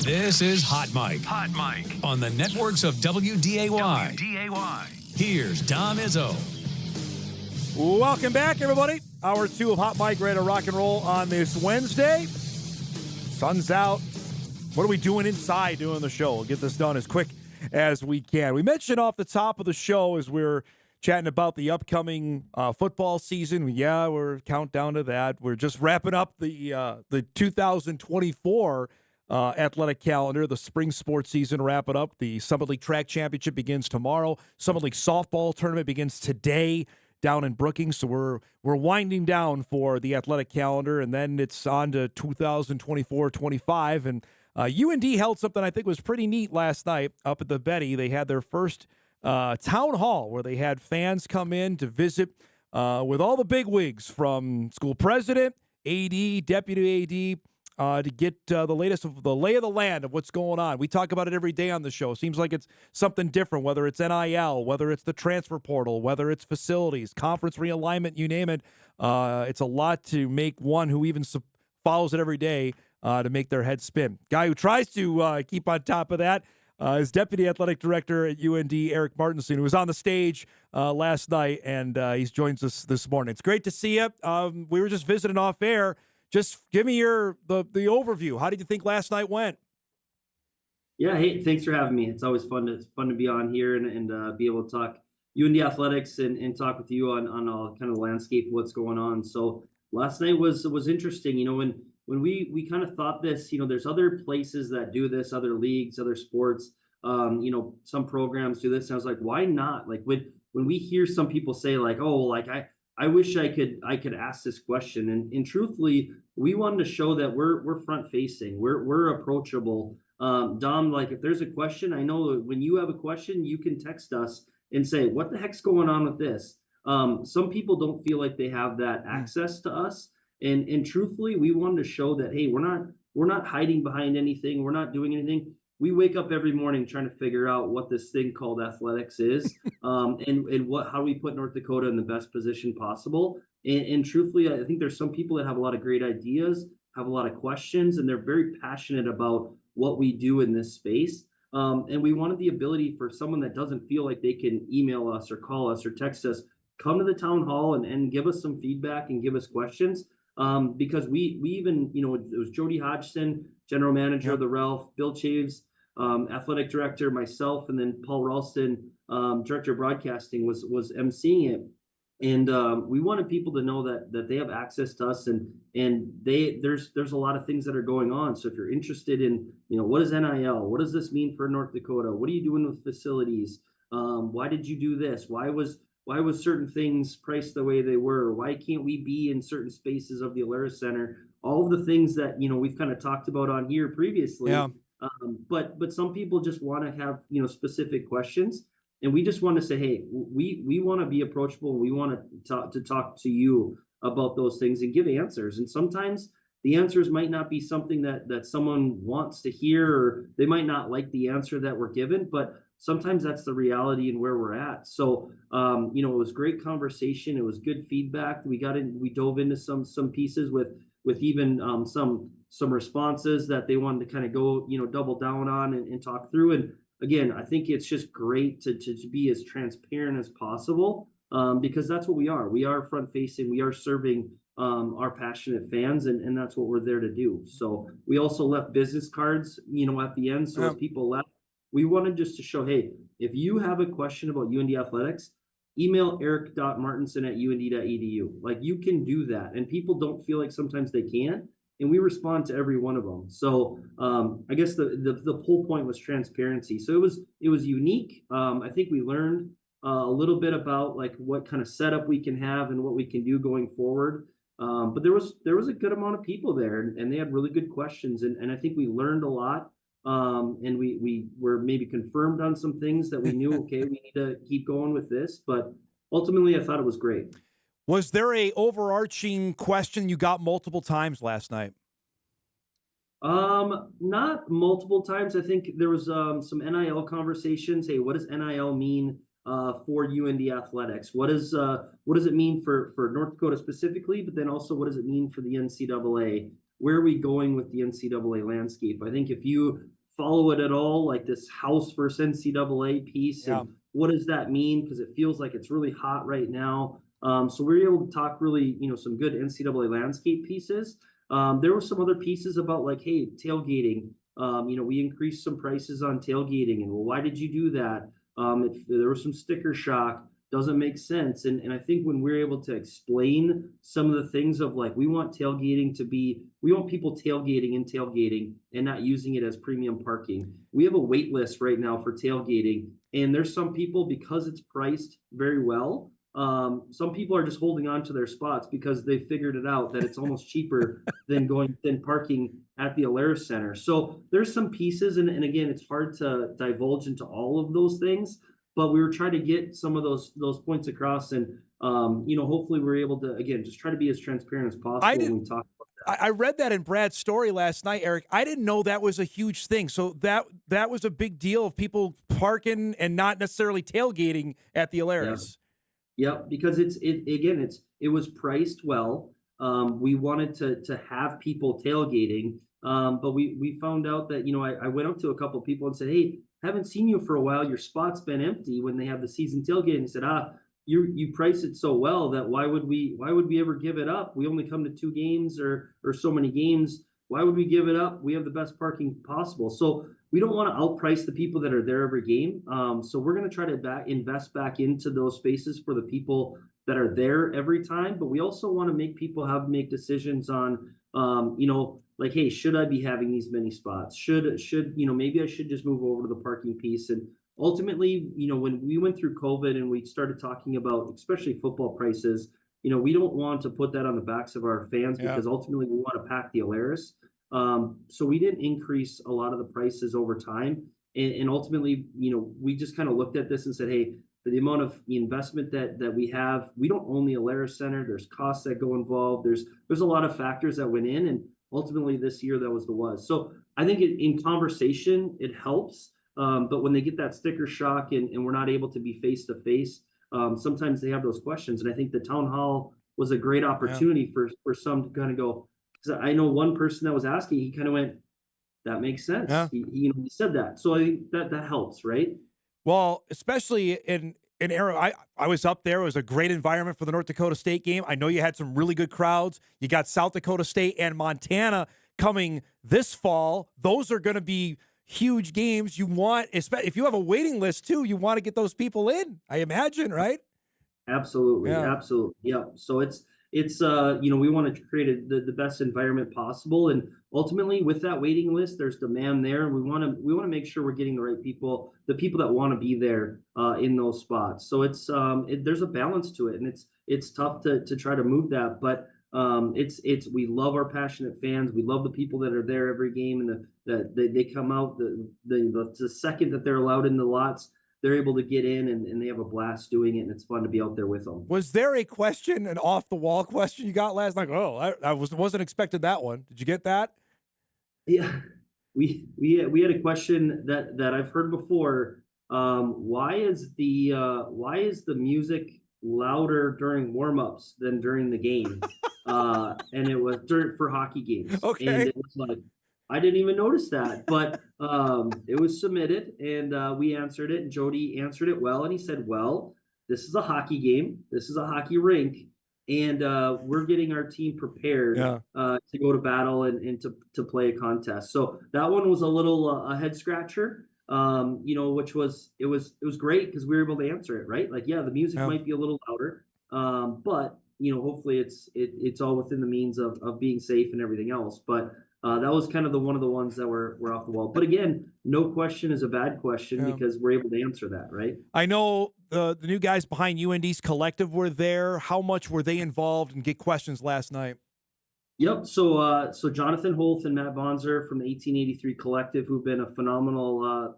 This is Hot Mic. Hot Mic. On the networks of WDAY. Here's Dom Izzo. Welcome back, everybody. Hour 2 of Hot Mic, ready to rock and roll on this Wednesday. Sun's out. What are we doing inside doing the show? We'll get this done as quick as we can. We mentioned off the top of the show as we're chatting about the upcoming football season. Yeah, we're countdown to that. We're just wrapping up the 2024 athletic calendar, the spring sports season wrapping up. The Summit League Track Championship begins tomorrow. Summit League Softball Tournament begins today down in Brookings. So we're winding down for the athletic calendar, and then it's on to 2024-25. And UND held something I think was pretty neat last night up at the Betty. They had their first town hall where they had fans come in to visit with all the bigwigs from school president, AD, deputy AD, to get the latest of the lay of the land of what's going on. We talk about it every day on the show. Seems like it's something different, whether it's NIL, whether it's the transfer portal, whether it's facilities, conference realignment, you name it. It's a lot to make one who even follows it every day to make their head spin. Guy who tries to keep on top of that is Deputy Athletic Director at UND, Erik Martinson, who was on the stage last night, and he joins us this morning. It's great to see you. We were just visiting off air. Just give me the overview. How did you think last night went? Yeah, hey, thanks for having me. It's always fun to be on here and be able to talk UND athletics and talk with you on all kind of the landscape of what's going on. So last night was interesting. You know, when we kind of thought this, you know, there's other places that do this, other leagues, other sports. You know, some programs do this. And I was like, why not? Like when we hear some people say like, oh, like I wish I could ask this question. And truthfully, we wanted to show that we're front facing, we're approachable. Dom, like if there's a question, I know when you have a question, you can text us and say, what the heck's going on with this? Some people don't feel like they have that access to us. And truthfully, we wanted to show that, hey, we're not hiding behind anything. We're not doing anything. We wake up every morning trying to figure out what this thing called athletics is, and how we put North Dakota in the best position possible. And truthfully, I think there's some people that have a lot of great ideas, have a lot of questions, and they're very passionate about what we do in this space. And we wanted the ability for someone that doesn't feel like they can email us or call us or text us, come to the town hall and give us some feedback and give us questions. Because we even, you know, it was Jody Hodgson, general manager of the Ralph, Bill Chaves, athletic director, myself, and then Paul Ralston, director of broadcasting, was emceeing it. And we wanted people to know that they have access to us, and there's a lot of things that are going on. So if you're interested in, you know, what is NIL? What does this mean for North Dakota? What are you doing with facilities? Why did you do this? Why was certain things priced the way they were? Why can't we be in certain spaces of the Alara Center? All of the things that, you know, we've kind of talked about on here previously. Yeah. But some people just want to have, you know, specific questions. And we just want to say, hey, we want to be approachable. We want to talk to you about those things and give answers. And sometimes the answers might not be something that someone wants to hear, or they might not like the answer that we're given, but sometimes that's the reality and where we're at. So, you know, it was great conversation. It was good feedback. We dove into some pieces with even some responses that they wanted to kind of go, you know, double down on and talk through. And again, I think it's just great to be as transparent as possible, because that's what we are. We are front facing. We are serving our passionate fans, and that's what we're there to do. So we also left business cards, you know, at the end. So as people left, we wanted just to show, hey, if you have a question about UND athletics, email erik.martinson@und.edu. Like, you can do that. And people don't feel like sometimes they can. And we respond to every one of them. So I guess the whole point was transparency. So it was unique. I think we learned a little bit about like what kind of setup we can have and what we can do going forward. But there was a good amount of people there, and they had really good questions. And I think we learned a lot. And we were maybe confirmed on some things that we knew, okay, we need to keep going with this. But ultimately, I thought it was great. Was there a overarching question you got multiple times last night? Not multiple times. I think there was some NIL conversations. Hey, what does NIL mean for UND athletics? What does it mean for North Dakota specifically? But then also, what does it mean for the NCAA? where are we going with the NCAA landscape? I think if you follow it at all, like this House versus NCAA piece, Yeah. and what does that mean? Because it feels like it's really hot right now. So we were able to talk really, some good NCAA landscape pieces. There were some other pieces about like, hey, tailgating. We increased some prices on tailgating, and well, why did you do that? If there was some sticker shock, doesn't make sense. And I think when we're able to explain some of the things of like, we want people tailgating and not using it as premium parking. We have a wait list right now for tailgating, and there's some people, because it's priced very well, some people are just holding on to their spots because they figured it out that it's almost cheaper than parking at the Alaris Center. So there's some pieces, and again, it's hard to divulge into all of those things, but we were trying to get some of those points across, and hopefully we're able to, again, just try to be as transparent as possible when we talk about that. I read that in Brad's story last night, Eric. I didn't know that was a huge thing. So that was a big deal of people parking and not necessarily tailgating at the Alaris. Yep, because it was priced well. We wanted to have people tailgating, but we found out that I went up to a couple of people and said, hey, haven't seen you for a while. Your spot's been empty when they have the season tailgate. And he said, you price it so well that why would we ever give it up? We only come to 2 games or so many games. Why would we give it up? We have the best parking possible. So we don't want to outprice the people that are there every game. So we're going to try to invest back into those spaces for the people that are there every time. But we also want to make people make decisions on, like, hey, should I be having these many spots? Should maybe I should just move over to the parking piece. And ultimately, when we went through COVID and we started talking about, especially football prices, we don't want to put that on the backs of our fans because ultimately we want to pack the Alaris. So we didn't increase a lot of the prices over time. And ultimately, we just kind of looked at this and said, hey, for the amount of investment that we have, we don't own the Alaris Center. There's costs that go involved. There's a lot of factors that went in. And ultimately this year that was the was. So I think in conversation, it helps. But when they get that sticker shock and we're not able to be face to face, sometimes they have those questions. And I think the town hall was a great opportunity for some to kind of go, because I know one person that was asking, he kind of went, that makes sense. Yeah. He said that. So I think that helps, right? Well, especially in Arrow, I was up there. It was a great environment for the North Dakota State game. I know you had some really good crowds. You got South Dakota State and Montana coming this fall. Those are going to be huge games. You want, if you have a waiting list too, you want to get those people in, I imagine, right? Absolutely. Absolutely. Yeah. So it's we want to create the best environment possible, and ultimately with that waiting list, there's demand there. We want to make sure we're getting the right people, the people that want to be there in those spots. So it's there's a balance to it, and it's tough to try to move that, but we love our passionate fans. We love the people that are there every game, and that they come out the second that they're allowed in the lots. They're able to get in and they have a blast doing it, and it's fun to be out there with them. Was there a question, an off the wall question you got last night? Oh, I wasn't expecting that one. Did you get that? Yeah, we had a question that I've heard before. Why is the music louder during warmups than during the game? And it was for hockey games. Okay. And it was like, I didn't even notice that, but it was submitted, and we answered it. And Jody answered it well, and he said, "Well, this is a hockey game. This is a hockey rink, and we're getting our team prepared to go to battle and to play a contest." So that one was a little a head scratcher, which was it was great because we were able to answer it right. Like, the music might be a little louder, but hopefully it's all within the means of being safe and everything else, but. That was kind of one of the ones that were off the wall. But again, no question is a bad question because we're able to answer that, right? I know the new guys behind UND's collective were there. How much were they involved and get questions last night? Yep. So Jonathan Holth and Matt Bonzer from the 1883 collective, who've been a phenomenal,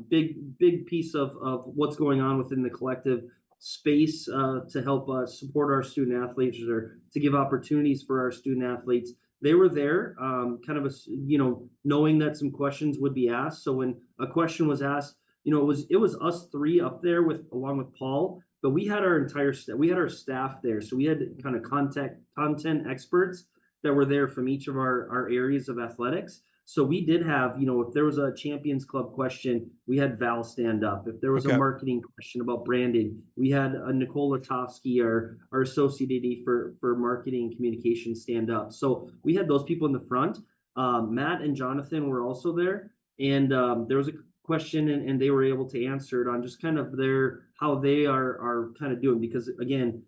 big piece of what's going on within the collective space to help support our student athletes or to give opportunities for our student athletes. They were there, kind of knowing that some questions would be asked. So when a question was asked, it was us three up there along with Paul, but we had our entire staff there. So we had kind of content experts that were there from each of our areas of athletics. So we did have, if there was a Champions Club question, we had Val stand up. If there was a Okay. marketing question about branding, we had Nicole Latovsky, our associate AD for marketing and communication, stand up. So we had those people in the front. Matt and Jonathan were also there, and there was a question, and they were able to answer it on just kind of how they are kind of doing, because again,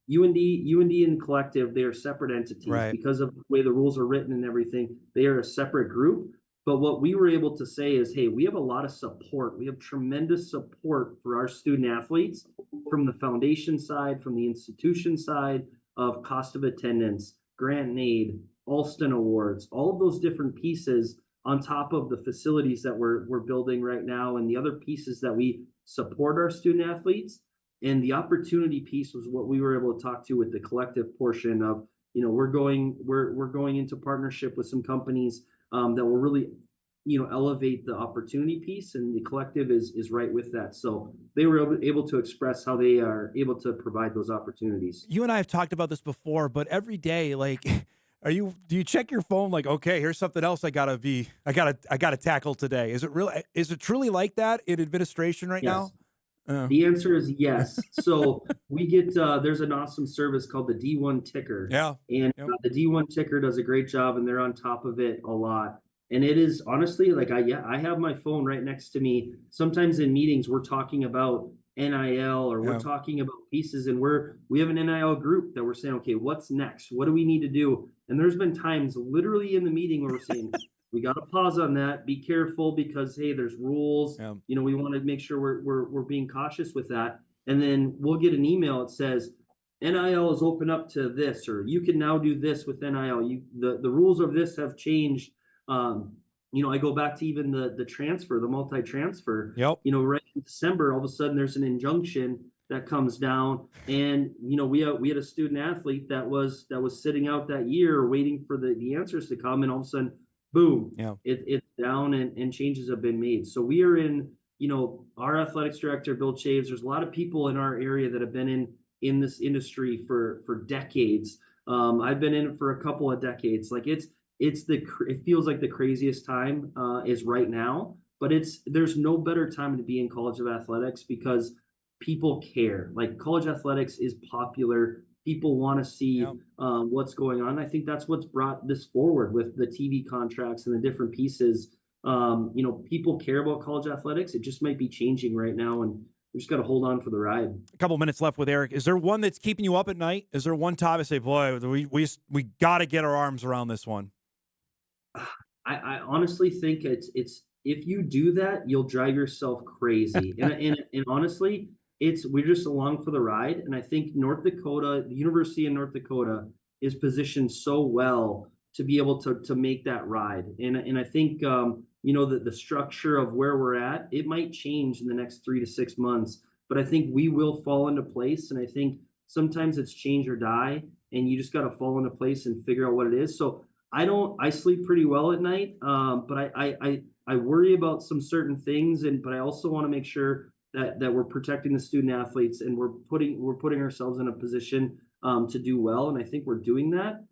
UND and Collective, they are separate entities Right. because of the way the rules are written and everything. They are a separate group. But what we were able to say is, hey, we have a lot of support. We have tremendous support for our student athletes from the foundation side, from the institution side, of cost of attendance, grant and aid, Alston Awards, all of those different pieces on top of the facilities that we're building right now, and the other pieces that we support our student athletes. And the opportunity piece was what we were able to talk to with the Collective portion of, we're going into partnership with some companies that will really, elevate the opportunity piece, and the Collective is right with that. So they were able to express how they are able to provide those opportunities. You and I have talked about this before, but every day, like, do you check your phone like, okay, here's something else I gotta tackle today? Is it truly like that in administration right Yes. now? The answer is yes. So we get there's an awesome service called the D1 Ticker. Yeah. And Yep. the D1 Ticker does a great job, and they're on top of it a lot. And it is honestly like I have my phone right next to me. Sometimes in meetings we're talking about NIL, or we're Yeah. talking about pieces, and we have an NIL group that we're saying, okay, what's next? What do we need to do? And there's been times literally in the meeting where we're saying, we got to pause on that. Be careful, because hey, there's rules. Yeah. We want to make sure we're being cautious with that. And then we'll get an email that says NIL is open up to this, or you can now do this with NIL. The rules of this have changed. I go back to even the transfer, the multi-transfer. Yep. Right in December, all of a sudden there's an injunction that comes down, and we had a student athlete that was sitting out that year waiting for the answers to come, and all of a sudden, boom, Yeah. it's down, and changes have been made. So we are in, our athletics director, Bill Chaves, there's a lot of people in our area that have been in this industry for decades. I've been in it for a couple of decades. Like it feels like the craziest time is right now, but there's no better time to be in college of athletics, because people care. Like, college athletics is popular. People want to see Yep. what's going on. I think that's what's brought this forward with the TV contracts and the different pieces. People care about college athletics. It just might be changing right now, and we just got to hold on for the ride. A couple minutes left with Erik. Is there one that's keeping you up at night? Is there one topic say, boy, we got to get our arms around this one? I honestly think it's if you do that, you'll drive yourself crazy. And honestly, we're just along for the ride. And I think North Dakota, the University of North Dakota, is positioned so well to be able to make that ride. And I think the structure of where we're at, it might change in the next 3 to 6 months, but I think we will fall into place. And I think sometimes it's change or die, and you just got to fall into place and figure out what it is. So I sleep pretty well at night, but I worry about some certain things, but I also want to make sure that we're protecting the student athletes, and we're putting ourselves in a position to do well. And I think we're doing that.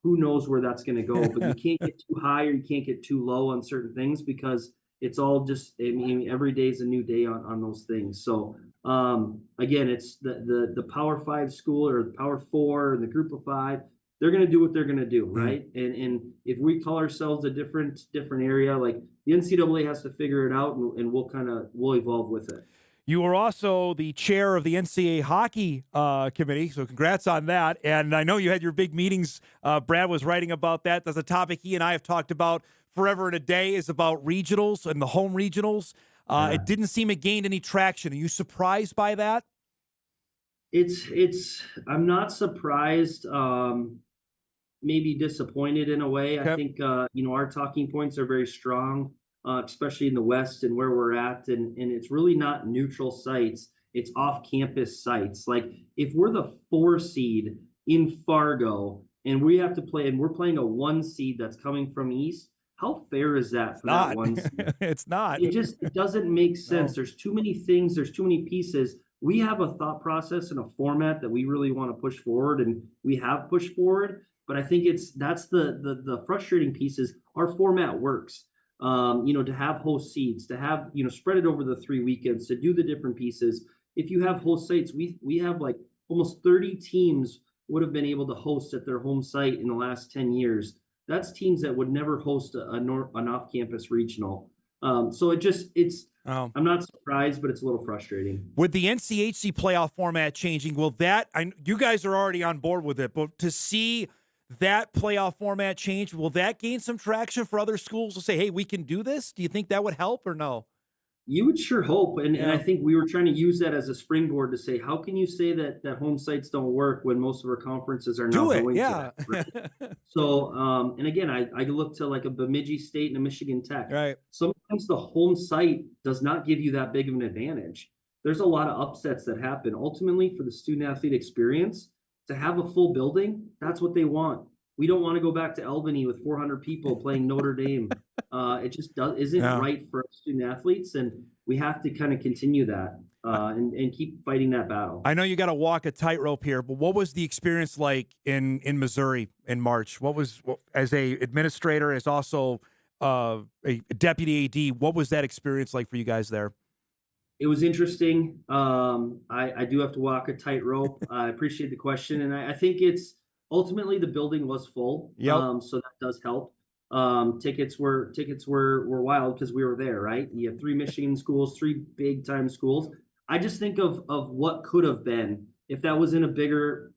Who knows where that's going to go, but you can't get too high or you can't get too low on certain things, because it's all just, every day is a new day on those things. So again, it's the Power 5 school, or the Power 4 and the Group of 5. They're going to do what they're going to do, right? And if we call ourselves a different area, like, the NCAA has to figure it out, and we'll evolve with it. You were also the chair of the NCAA hockey committee, so congrats on that. And I know you had your big meetings. Brad was writing about that. That's a topic he and I have talked about forever and a day, is about regionals and the home regionals. It didn't seem it gained any traction. Are you surprised by that? I'm not surprised, maybe disappointed in a way. Okay. I think, our talking points are very strong, especially in the West and where we're at. And it's really not neutral sites. It's off-campus sites. Like, if we're the 4 seed in Fargo and we have to play, and we're playing a 1 seed that's coming from East, how fair is that for that 1 seed? It's not. It doesn't make sense. No. There's too many things. There's too many pieces. We have a thought process and a format that we really want to push forward, and we have pushed forward. But I think that's the frustrating piece is our format works. To have host seats, to have, spread it over the 3 weekends, to do the different pieces. If you have host sites, we have like almost 30 teams would have been able to host at their home site in the last 10 years. That's teams that would never host an off-campus regional. So Oh. I'm not surprised, but it's a little frustrating. With the NCHC playoff format changing, will that, you guys are already on board with it, but to see that playoff format change, will that gain some traction for other schools to say, hey, we can do this? Do you think that would help or no? You would sure hope, and I think we were trying to use that as a springboard to say, how can you say that home sites don't work when most of our conferences are now going to that, right? So, and again, I look to like a Bemidji State and a Michigan Tech. Right. Sometimes the home site does not give you that big of an advantage. There's a lot of upsets that happen. Ultimately, for the student athlete experience, to have a full building, that's what they want. We don't want to go back to Albany with 400 people playing Notre Dame. It just isn't right for student athletes, and we have to kind of continue that and keep fighting that battle. I know you got to walk a tightrope here, but what was the experience like in Missouri in March? As a administrator, as also a deputy AD, what was that experience like for you guys there? It was interesting. I do have to walk a tightrope. I appreciate the question, and I think it's ultimately the building was full. Yep. So that does help. Tickets were wild because we were there, right? You have 3 Michigan schools, 3 big time schools. I just think of what could have been if that was in a bigger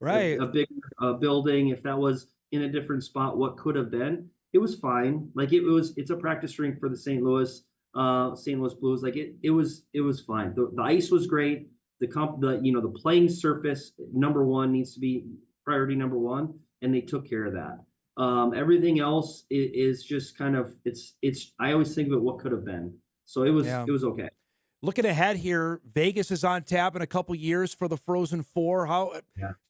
building, if that was in a different spot, what could have been. It was fine. Like it's a practice rink for the St. Louis Blues. Like it was fine. The ice was great. The playing surface number one needs to be priority number one, and they took care of that. Everything else is just kind of it's. I always think of it what could have been. So it was okay. Looking ahead here, Vegas is on tap in a couple years for the Frozen Four.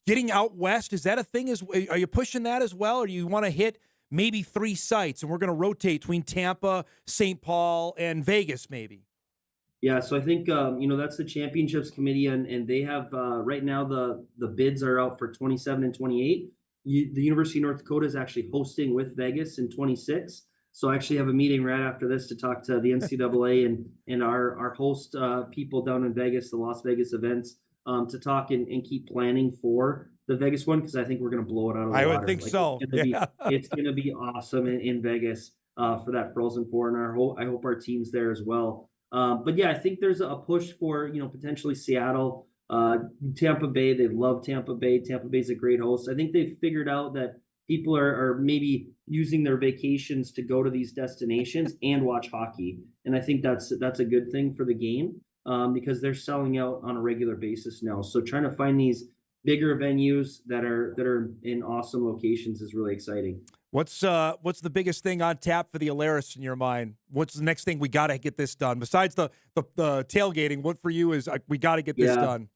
Getting out west, is that a thing? Are you pushing that as well, or do you want to hit maybe 3 sites and we're going to rotate between Tampa, St. Paul, and Vegas maybe? Yeah, so I think that's the championships committee, and they have right now the bids are out for 27 and 28. The University of North Dakota is actually hosting with Vegas in 26. So I actually have a meeting right after this to talk to the NCAA and our host people down in Vegas, the Las Vegas events, to talk and keep planning for the Vegas one, because I think we're going to blow it out of the water. I would think so. It's going to be awesome in Vegas for that Frozen Four, and I hope our team's there as well. But yeah, I think there's a push for potentially Seattle, Tampa Bay. They love Tampa Bay. Tampa Bay's a great host. I think they've figured out that people are maybe using their vacations to go to these destinations and watch hockey, and I think that's a good thing for the game because they're selling out on a regular basis now. So trying to find these bigger venues that are in awesome locations is really exciting. What's the biggest thing on tap for the Alaris in your mind? What's the next thing we got to get this done besides the tailgating? What for you is we got to get this done?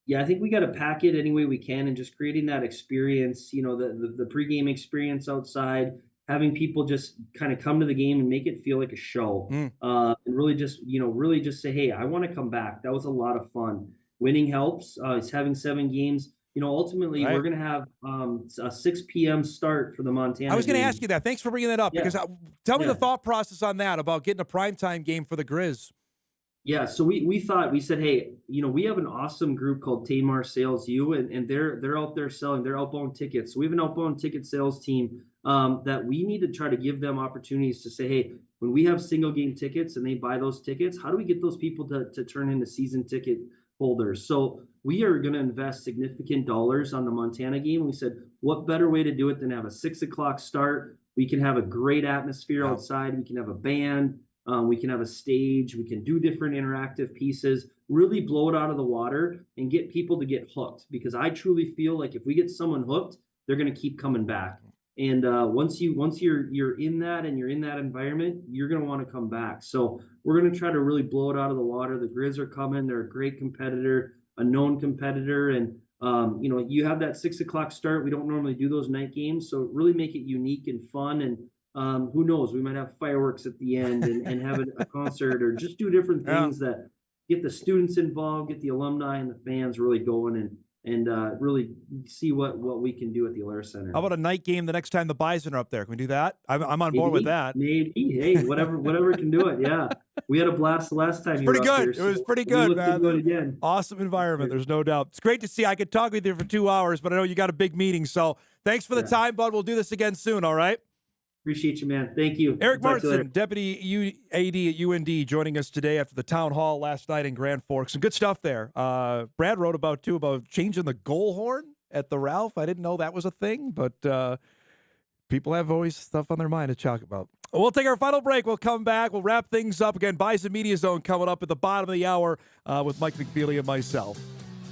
Yeah, I think we got to pack it any way we can, and just creating that experience, the pregame experience outside, having people just kind of come to the game and make it feel like a show, and really just say, hey, I want to come back. That was a lot of fun. Winning helps. It's having 7 games. Ultimately, we're going to have a 6 p.m. start for the Montana. I was going to ask you that. Thanks for bringing that up, because tell me the thought process on that about getting a primetime game for the Grizz. Yeah, so we said, hey, we have an awesome group called Tamar Sales U, and they're out there selling. They're outbound tickets. So we have an outbound ticket sales team that we need to try to give them opportunities to say, hey, when we have single game tickets and they buy those tickets, how do we get those people to turn into season ticket holders? So we are going to invest significant dollars on the Montana game. We said, what better way to do it than have a 6 o'clock start? We can have a great atmosphere outside. We can have a band. We can have a stage. We can do different interactive pieces, really blow it out of the water and get people to get hooked, because I truly feel like if we get someone hooked, they're going to keep coming back. And once you're in that and you're in that environment, you're going to want to come back. So we're going to try to really blow it out of the water. The Grizz are coming. They're a great competitor, a known competitor. And, you have that 6 o'clock start. We don't normally do those night games. So really make it unique and fun. And who knows, we might have fireworks at the end and have a concert, or just do different things that get the students involved, get the alumni and the fans really going. And and really see what we can do at the Alaris Center. How about a night game the next time the Bison are up there? Can we do that? I'm on board with that. Maybe. Hey, whatever can do it. Yeah. We had a blast the last time you were up here. It was pretty good, man. Do it again. Awesome environment. There's no doubt. It's great to see. I could talk with you for 2 hours, but I know you got a big meeting. So thanks for the time, bud. We'll do this again soon, all right? Appreciate you, man. Thank you. Erik Martinson, Deputy AD at UND, joining us today after the town hall last night in Grand Forks. Some good stuff there. Brad wrote about changing the goal horn at the Ralph. I didn't know that was a thing, but people have always stuff on their mind to talk about. We'll take our final break. We'll come back. We'll wrap things up again. Bison Media Zone coming up at the bottom of the hour with Mike McFeely and myself.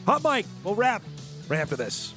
Hot Mike, we'll wrap right after this.